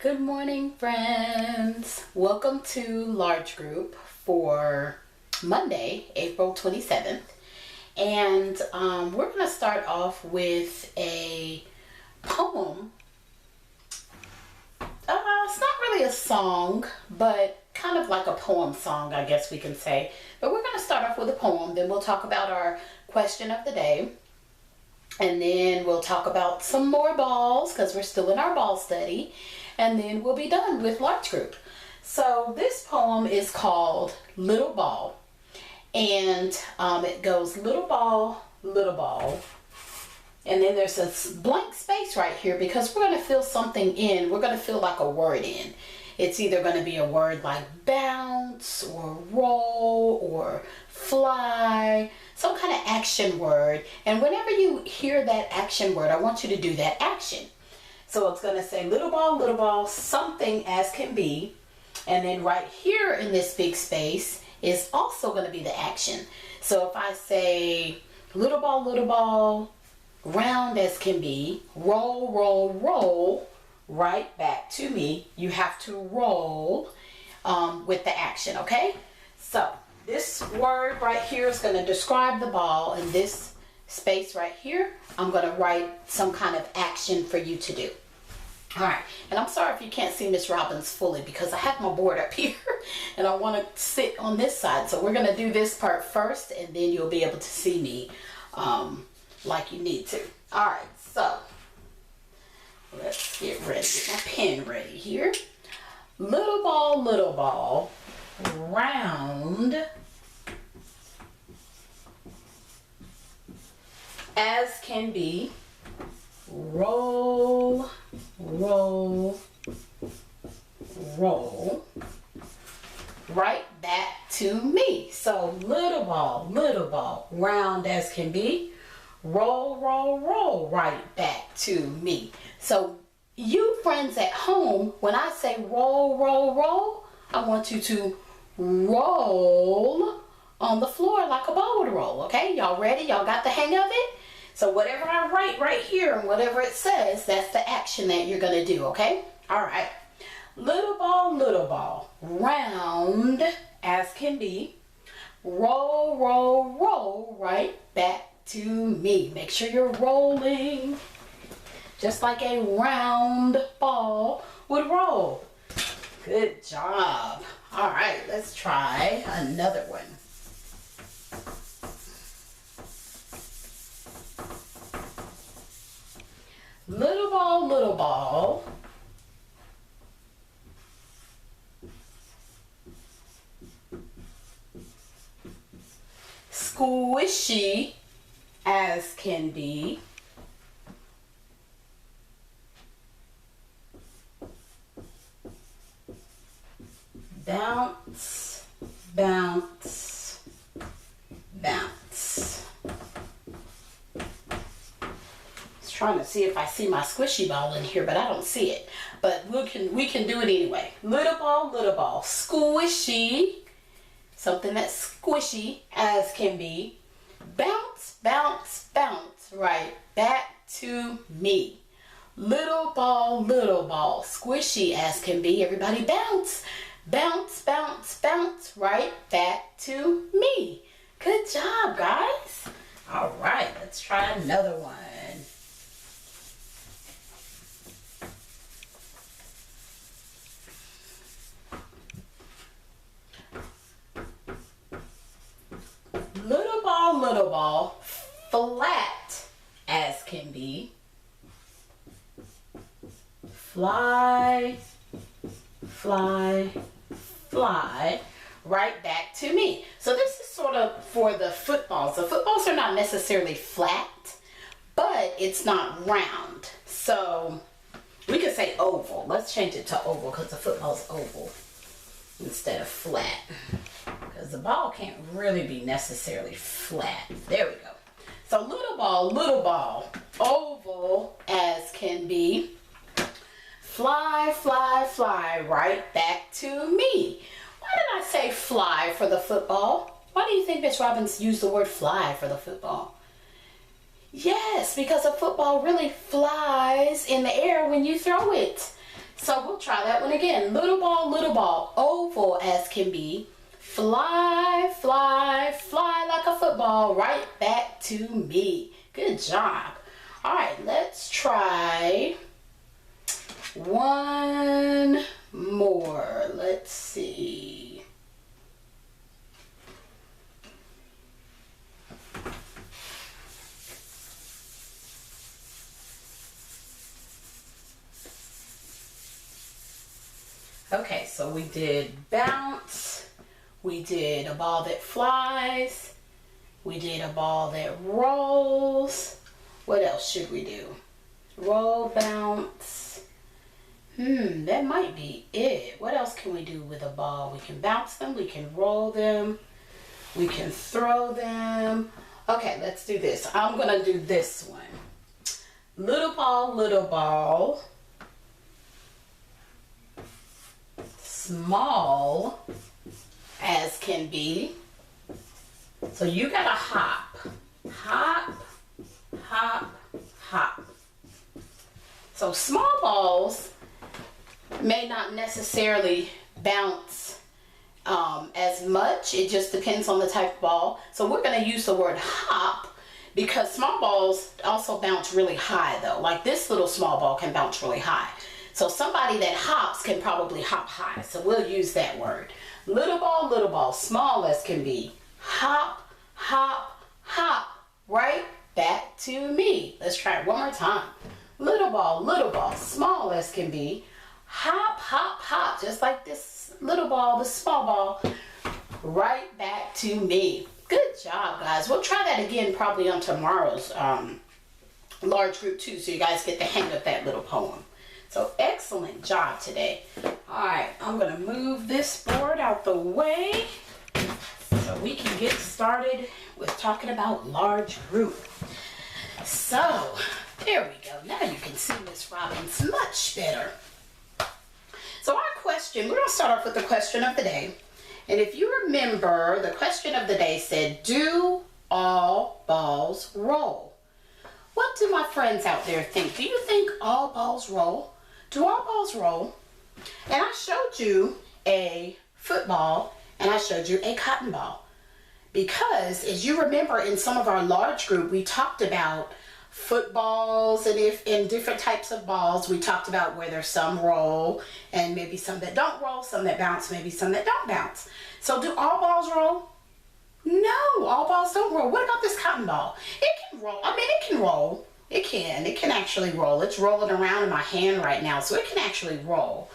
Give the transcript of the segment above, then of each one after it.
Good morning, friends. Welcome to Large Group for Monday, April 27th. And we're going to start off with a poem. It's not really a song, but kind of like a poem song, I guess we can say. But we're going to start off with a poem, then we'll talk about our question of the day. And then we'll talk about some more balls because we're still in our ball study. And then we'll be done with Large Group. So this poem is called Little Ball. And it goes little ball, little ball. And then there's a blank space right here because we're going to fill something in. We're going to fill like a word in. It's either going to be a word like bounce or roll or fly, some kind of action word. And whenever you hear that action word, I want you to do that action. So it's going to say little ball, something as can be. And then right here in this big space is also going to be the action. So if I say little ball, round as can be, roll, right back to me. You have to roll with the action, okay? So this word right here is going to describe the ball, and this space right here, I'm going to write some kind of action for you to do. All right, and I'm sorry if you can't see Miss Robbins fully because I have my board up here and I want to sit on this side. So we're going to do this part first and then you'll be able to see me like you need to. All right, so let's get ready. Get my pen ready here. Little ball, round as can be, roll, right back to me. So little ball, round as can be, roll, right back to me. So you friends at home, when I say roll, I want you to roll on the floor like a ball would roll, okay? Y'all ready? Y'all got the hang of it? So whatever I write right here and whatever it says, that's the action that you're going to do, okay? All right. Little ball, round as can be, roll, right back to me. Make sure you're rolling just like a round ball would roll. Good job. All right, let's try another one. Little ball, squishy as can be, bounce, trying to see if I see my squishy ball in here, but I don't see it. But we can do it anyway. Little ball, squishy, something that's squishy as can be, bounce, right back to me. Little ball, squishy as can be. Everybody bounce, right back to me. Good job, guys. All right, let's try another one. Little ball, flat as can be, fly, right back to me. So this is sort of for the footballs. The footballs are not necessarily flat, but it's not round. So we could say oval. Let's change it to oval because the football's oval instead of flat. Because the ball can't really be necessarily flat. There we go. So little ball, oval as can be, fly, right back to me. Why did I say fly for the football? Why do you think Miss Robbins used the word fly for the football? Yes, because a football really flies in the air when you throw it. So we'll try that one again. Little ball, oval as can be. Fly, fly, fly like a football right back to me. Good job. All right, let's try one more. Let's see. Okay, so we did bounce, we did a ball that flies, we did a ball that rolls. What else should we do? Roll, bounce. That might be it. What else can we do with a ball? We can bounce them, we can roll them, we can throw them. Okay, let's do this. I'm gonna do this one. Little ball. Small as can be. So you gotta hop, hop, hop, hop. So small balls may not necessarily bounce as much. It just depends on the type of ball. So we're gonna use the word hop because small balls also bounce really high though. Like this little small ball can bounce really high. So somebody that hops can probably hop high. So we'll use that word. Little ball, small as can be. Hop, hop, hop, right back to me. Let's try it one more time. Little ball, small as can be. Hop, hop, hop, just like this little ball, the small ball, right back to me. Good job, guys. We'll try that again probably on tomorrow's large group too, so you guys get the hang of that little poem. So excellent job today. All right, I'm gonna move this board out the way so we can get started with talking about large group. So there we go. Now you can see Miss Robbins much better. So our question, we're gonna start off with the question of the day. And if you remember, the question of the day said, do all balls roll? What do my friends out there think? Do you think all balls roll? Do all balls roll? And I showed you a football and I showed you a cotton ball. Because as you remember in some of our large group, we talked about footballs and if in different types of balls, we talked about whether some roll and maybe some that don't roll, some that bounce, maybe some that don't bounce. So do all balls roll? No, all balls don't roll. What about this cotton ball? It can roll. I mean, it can roll. It can actually roll. It's rolling around in my hand right now, so it can actually roll.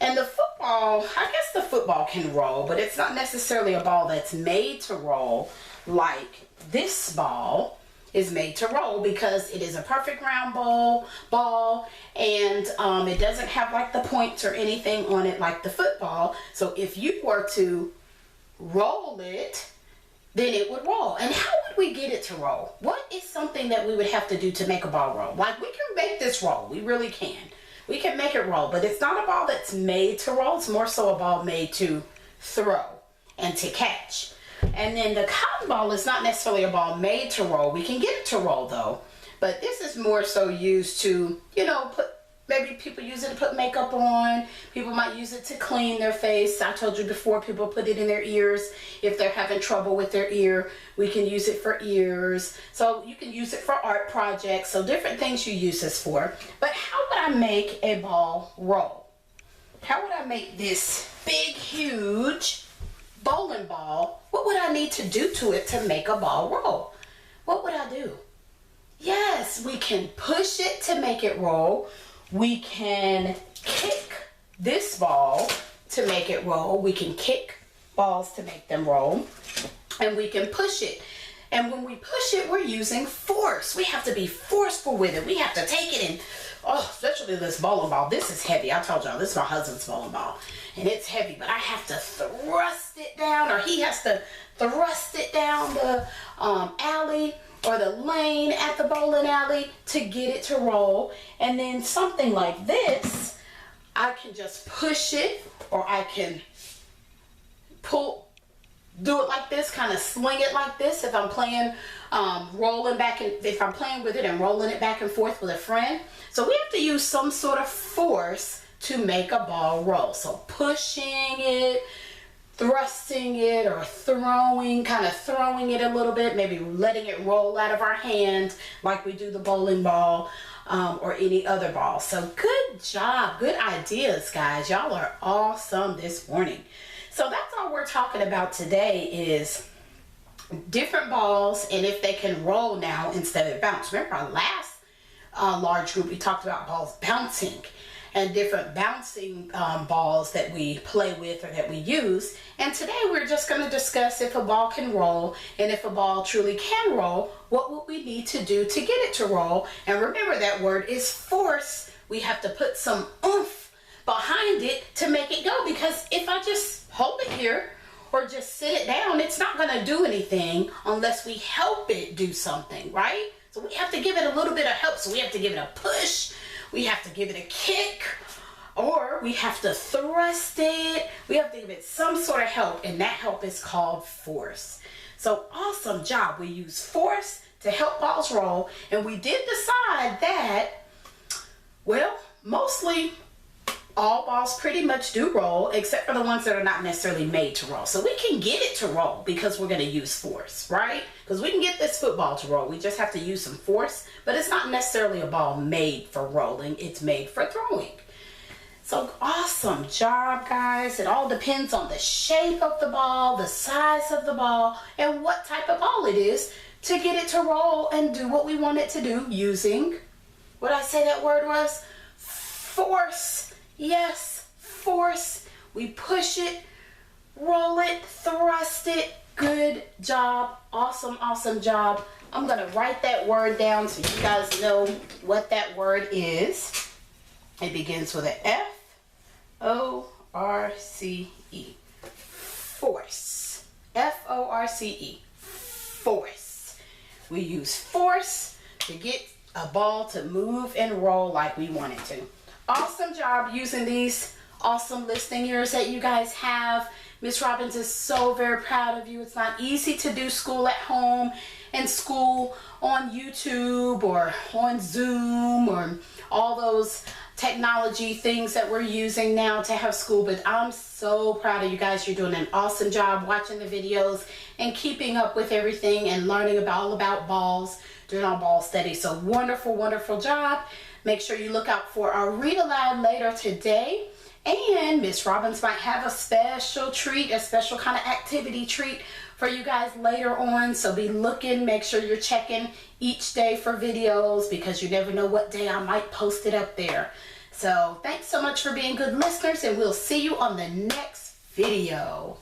And the football, I guess the football can roll, but it's not necessarily a ball that's made to roll like this ball is made to roll because it is a perfect round ball and it doesn't have like the points or anything on it like the football. So if you were to roll it, then it would roll. And how would we get it to roll? What is something that we would have to do to make a ball roll? Like we can make this roll, we really can. We can make it roll, but it's not a ball that's made to roll. It's more so a ball made to throw and to catch. And then the cotton ball is not necessarily a ball made to roll. We can get it to roll though, but this is more so used to, you know, maybe people use it to put makeup on. People might use it to clean their face. I told you before, people put it in their ears. If they're having trouble with their ear, we can use it for ears. So you can use it for art projects. So different things you use this for. But how would I make a ball roll? How would I make this big, huge bowling ball? What would I need to do to it to make a ball roll? What would I do? Yes, we can push it to make it roll. We can kick this ball to make it roll. We can kick balls to make them roll. And we can push it. And when we push it, we're using force. We have to be forceful with it. We have to take it and, oh, especially this bowling ball. This is heavy. I told y'all, this is my husband's bowling ball. And it's heavy, but I have to thrust it down, or he has to thrust it down the alley or the lane at the bowling alley to get it to roll. And then something like this, I can just push it, or I can do it like this, kind of sling it like this if I'm playing if I'm playing with it and rolling it back and forth with a friend. So we have to use some sort of force to make a ball roll. So pushing it, thrusting it, or kind of throwing it a little bit, maybe letting it roll out of our hand like we do the bowling ball or any other ball. So good job, good ideas, guys. Y'all are awesome this morning. So that's all we're talking about today is different balls and if they can roll now instead of bounce. Remember our last large group, we talked about balls bouncing and different bouncing balls that we play with or that we use. And today we're just going to discuss if a ball can roll, and if a ball truly can roll, what would we need to do to get it to roll? And remember, that word is force. We have to put some oomph behind it to make it go, because if I just hold it here or just sit it down, it's not going to do anything unless we help it do something, right? So we have to give it a little bit of help. So we have to give it a push, we have to give it a kick, or we have to thrust it. We have to give it some sort of help, and that help is called force. So awesome job. We use force to help balls roll, and we did decide that, well, mostly all balls pretty much do roll, except for the ones that are not necessarily made to roll. So we can get it to roll because we're going to use force, right? Because we can get this football to roll. We just have to use some force, but it's not necessarily a ball made for rolling. It's made for throwing. So awesome job, guys. It all depends on the shape of the ball, the size of the ball, and what type of ball it is to get it to roll and do what we want it to do using, what I say that word was? Force. Yes, force. We push it, roll it, thrust it. Good job. Awesome, awesome job. I'm going to write that word down so you guys know what that word is. It begins with an F-O-R-C-E. Force. F-O-R-C-E. Force. We use force to get a ball to move and roll like we want it to. Awesome job using these awesome listening ears that you guys have. Miss Robbins is so very proud of you. It's not easy to do school at home and school on YouTube or on Zoom or all those technology things that we're using now to have school, but I'm so proud of you guys. You're doing an awesome job watching the videos and keeping up with everything and learning all about balls during our ball study. So wonderful, wonderful job. Make sure you look out for our read aloud later today, and Miss Robbins might have a special treat, a special kind of activity treat for you guys later on. So be looking, make sure you're checking each day for videos, because you never know what day I might post it up there. So thanks so much for being good listeners, and we'll see you on the next video.